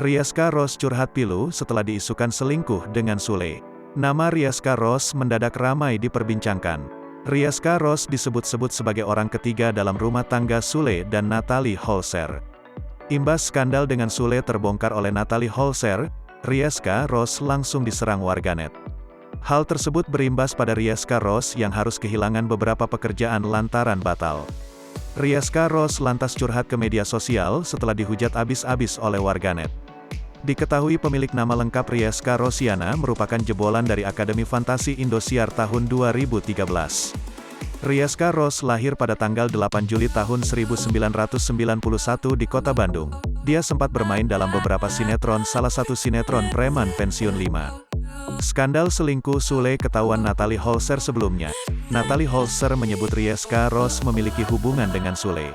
Rieska Rose curhat pilu setelah diisukan selingkuh dengan Sule. Nama Rieska Rose mendadak ramai diperbincangkan. Rieska Rose disebut-sebut sebagai orang ketiga dalam rumah tangga Sule dan Natalie Holzer. Imbas skandal dengan Sule terbongkar oleh Natalie Holzer, Rieska Rose langsung diserang warganet. Hal tersebut berimbas pada Rieska Rose yang harus kehilangan beberapa pekerjaan lantaran batal. Rieska Rose lantas curhat ke media sosial setelah dihujat abis-abis oleh warganet. Diketahui pemilik nama lengkap Rieska Rosiana merupakan jebolan dari Akademi Fantasi Indosiar tahun 2013. Rieska Rose lahir pada tanggal 8 Juli tahun 1991 di Kota Bandung. Dia sempat bermain dalam beberapa sinetron, salah satu sinetron Preman Pensiun 5. Skandal selingkuh Sule ketahuan Natalie Holzer sebelumnya. Natalie Holzer menyebut Rieska Rose memiliki hubungan dengan Sule.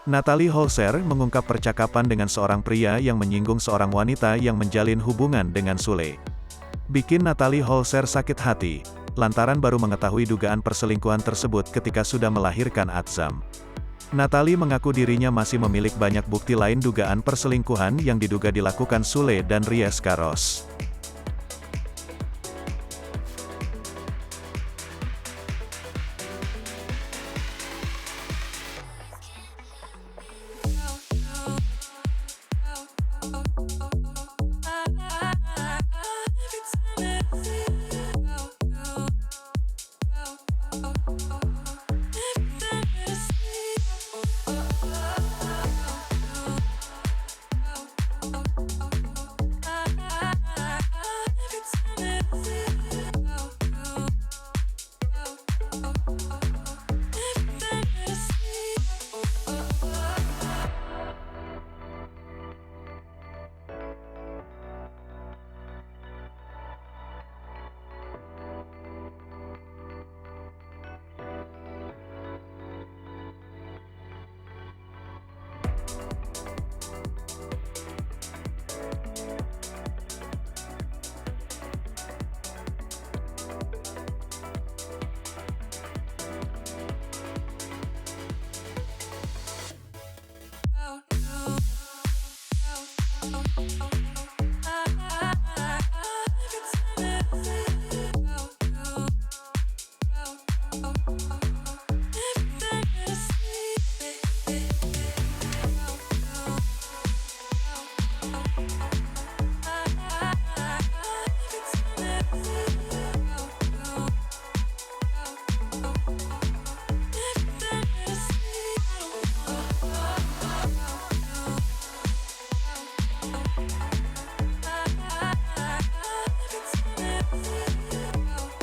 Natalie Holzer mengungkap percakapan dengan seorang pria yang menyinggung seorang wanita yang menjalin hubungan dengan Sule. Bikin Natalie Holzer sakit hati, lantaran baru mengetahui dugaan perselingkuhan tersebut ketika sudah melahirkan Atzam. Natalie mengaku dirinya masih memiliki banyak bukti lain dugaan perselingkuhan yang diduga dilakukan Sule dan Rieska Rose.